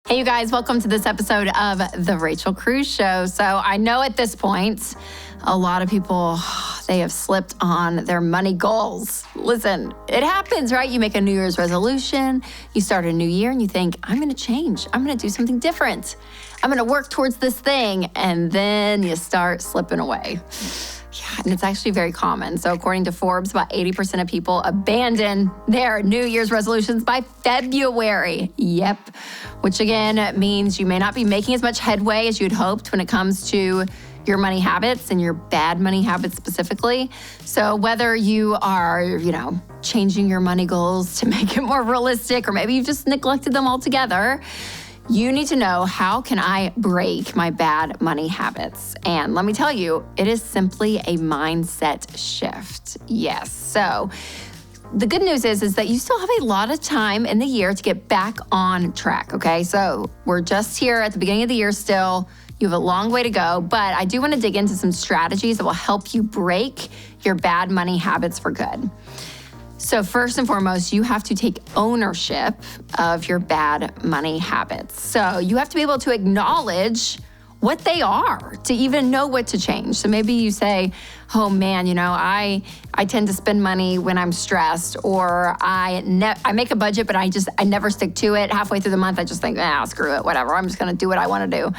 Hey, you guys, welcome to this episode of The Rachel Cruze Show. So I know at this point, a lot of people, they have slipped on their money goals. Listen, it happens, right? You make a New Year's resolution, you start a new year and you think, I'm going to change. I'm going to do something different. I'm going to work towards this thing. And then you start slipping away. Yeah, and it's actually very common. So according to Forbes, about 80% of people abandon their New Year's resolutions by February. Yep. Which again means you may not be making as much headway as you'd hoped when it comes to your money habits and your bad money habits specifically. So whether you are, changing your money goals to make it more realistic, or maybe you've just neglected them altogether, you need to know, how can I break my bad money habits? And let me tell you, it is simply a mindset shift. Yes. So the good news is that you still have a lot of time in the year to get back on track, okay? So we're just here at the beginning of the year still. You have a long way to go, but I do want to dig into some strategies that will help you break your bad money habits for good. So first and foremost, you have to take ownership of your bad money habits. So you have to be able to acknowledge what they are to even know what to change. So maybe you say, oh man, I tend to spend money when I'm stressed, or I make a budget, but I never stick to it. Halfway through the month, I just think, screw it, whatever. I'm just gonna do what I wanna do.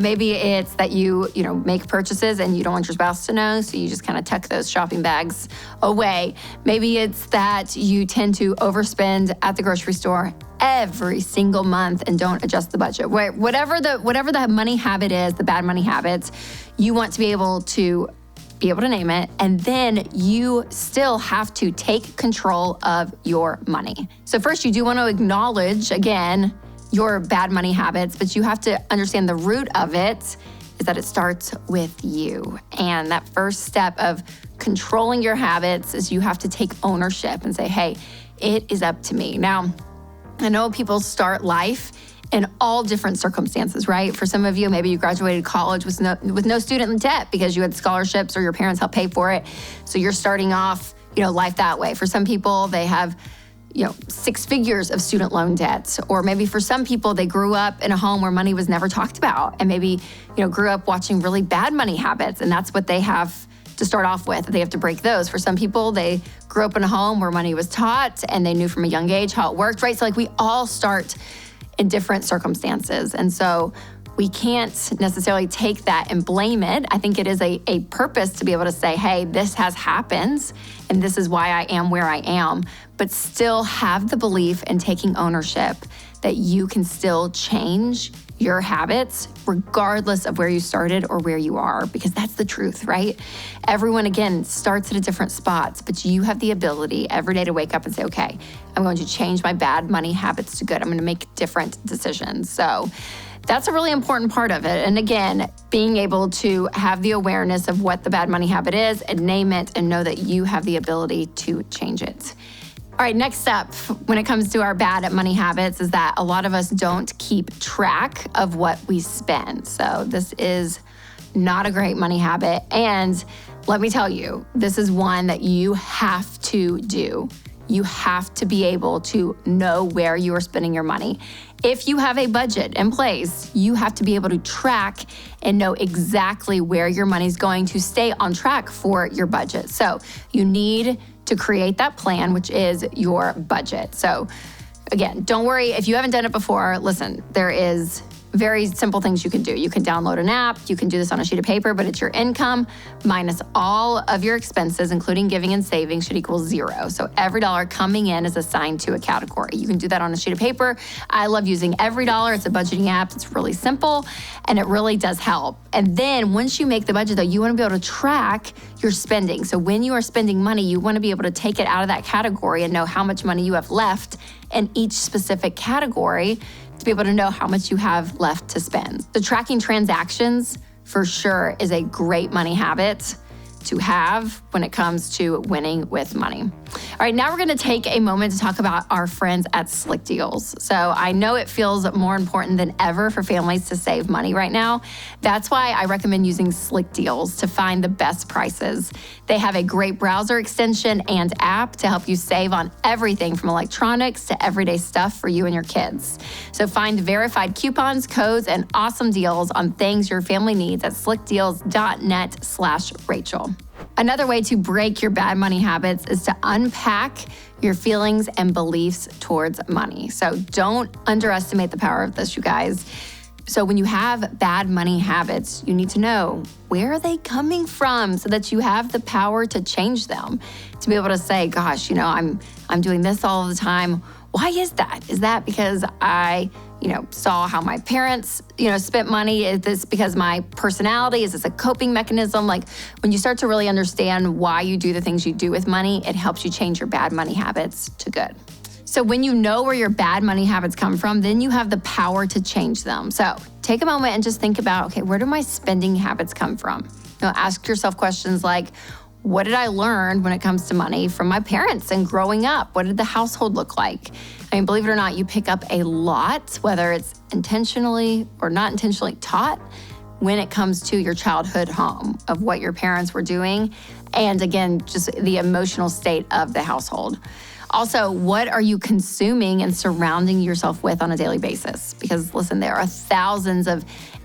Maybe it's that you make purchases and you don't want your spouse to know, so you just kind of tuck those shopping bags away. Maybe it's that you tend to overspend at the grocery store every single month and don't adjust the budget. Whatever the money habit is, the bad money habits, you want to be able to name it, and then you still have to take control of your money. So first, you do want to acknowledge, again, your bad money habits, but you have to understand the root of it is that it starts with you. And that first step of controlling your habits is you have to take ownership and say, hey, it is up to me. Now, I know people start life in all different circumstances, right? For some of you, maybe you graduated college with no student debt because you had scholarships or your parents helped pay for it. So you're starting off, life that way. For some people, they have, 6 figures of student loan debt. Or maybe for some people, they grew up in a home where money was never talked about, and maybe, grew up watching really bad money habits, and that's what they have to start off with. They have to break those. For some people, they grew up in a home where money was taught and they knew from a young age how it worked, right? So we all start in different circumstances. And so we can't necessarily take that and blame it. I think it is a purpose to be able to say, hey, this has happened and this is why I am where I am, but still have the belief in taking ownership that you can still change your habits regardless of where you started or where you are, because that's the truth, right? Everyone, again, starts at a different spots, but you have the ability every day to wake up and say, okay, I'm going to change my bad money habits to good. I'm going to make different decisions. So that's a really important part of it. And again, being able to have the awareness of what the bad money habit is and name it and know that you have the ability to change it. All right, next up, when it comes to our bad money habits, is that a lot of us don't keep track of what we spend. So this is not a great money habit. And let me tell you, this is one that you have to do. You have to be able to know where you are spending your money. If you have a budget in place, you have to be able to track and know exactly where your money's going to stay on track for your budget. So you need to create that plan, which is your budget. So again, don't worry if you haven't done it before. Listen, there is very simple things you can do. You can download an app, you can do this on a sheet of paper, but it's your income minus all of your expenses, including giving and saving, should equal 0. So every dollar coming in is assigned to a category. You can do that on a sheet of paper. I love using Every Dollar. It's a budgeting app. It's really simple and it really does help. And then once you make the budget though, you want to be able to track your spending. So when you are spending money, you want to be able to take it out of that category and know how much money you have left in each specific category to be able to know how much you have left to spend. The tracking transactions for sure is a great money habit to have when it comes to winning with money. All right, now we're going to take a moment to talk about our friends at Slick Deals. So I know it feels more important than ever for families to save money right now. That's why I recommend using Slick Deals to find the best prices. They have a great browser extension and app to help you save on everything from electronics to everyday stuff for you and your kids. So find verified coupons, codes, and awesome deals on things your family needs at slickdeals.net/Rachel. Another way to break your bad money habits is to unpack your feelings and beliefs towards money. So don't underestimate the power of this, you guys. So when you have bad money habits, you need to know, where are they coming from, so that you have the power to change them, to be able to say, gosh, I'm doing this all the time. Why is that? Is that because I saw how my parents, spent money? Is this because my personality? Is this a coping mechanism? Like, when you start to really understand why you do the things you do with money, it helps you change your bad money habits to good. So when you know where your bad money habits come from, then you have the power to change them. So take a moment and just think about, okay, where do my spending habits come from? Ask yourself questions like, what did I learn when it comes to money from my parents and growing up? What did the household look like? I mean, believe it or not, you pick up a lot, whether it's intentionally or not intentionally taught, when it comes to your childhood home, of what your parents were doing. And again, just the emotional state of the household. Also, what are you consuming and surrounding yourself with on a daily basis? Because listen, there are thousands of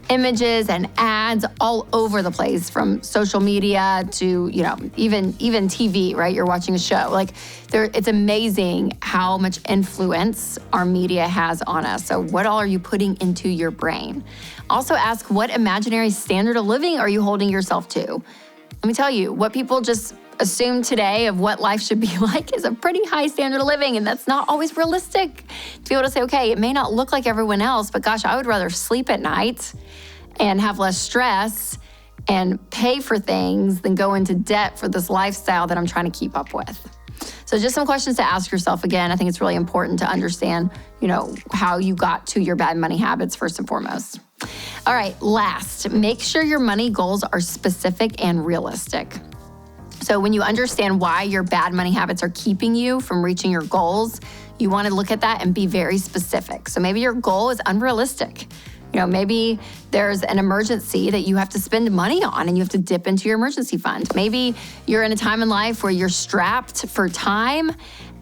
images and ads all over the place, from social media to, even TV, right? You're watching a show. It's amazing how much influence our media has on us. So what all are you putting into your brain? Also ask, what imaginary standard of living are you holding yourself to? Let me tell you, what people just assume today of what life should be like is a pretty high standard of living, and that's not always realistic. To be able to say, okay, it may not look like everyone else, but gosh, I would rather sleep at night and have less stress and pay for things than go into debt for this lifestyle that I'm trying to keep up with. So just some questions to ask yourself. Again, I think it's really important to understand, how you got to your bad money habits first and foremost. All right, last, make sure your money goals are specific and realistic. So when you understand why your bad money habits are keeping you from reaching your goals, you want to look at that and be very specific. So maybe your goal is unrealistic. Maybe there's an emergency that you have to spend money on and you have to dip into your emergency fund. Maybe you're in a time in life where you're strapped for time,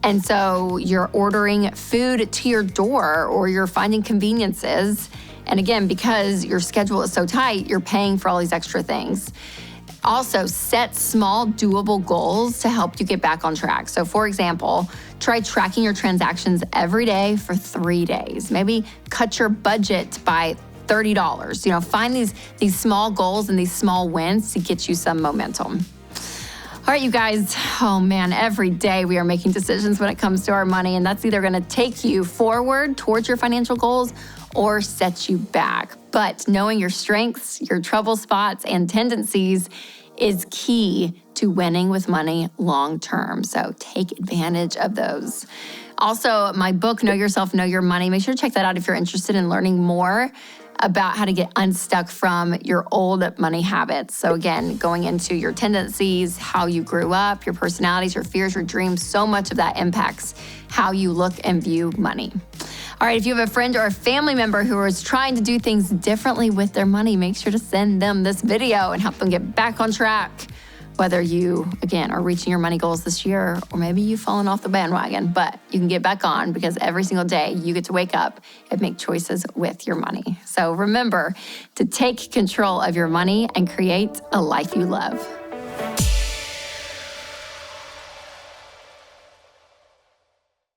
and so you're ordering food to your door, or you're finding conveniences. And again, because your schedule is so tight, you're paying for all these extra things. Also, set small, doable goals to help you get back on track. So for example, try tracking your transactions every day for 3 days. Maybe cut your budget by $30. Find these small goals and these small wins to get you some momentum. All right, you guys, oh man, every day we are making decisions when it comes to our money, and that's either gonna take you forward towards your financial goals or set you back. But knowing your strengths, your trouble spots, and tendencies is key to winning with money long term. So take advantage of those. Also, my book, Know Yourself, Know Your Money, make sure to check that out if you're interested in learning more about how to get unstuck from your old money habits. So again, going into your tendencies, how you grew up, your personalities, your fears, your dreams, so much of that impacts how you look and view money. All right, if you have a friend or a family member who is trying to do things differently with their money, make sure to send them this video and help them get back on track. Whether you, again, are reaching your money goals this year, or maybe you've fallen off the bandwagon, but you can get back on, because every single day you get to wake up and make choices with your money. So remember to take control of your money and create a life you love.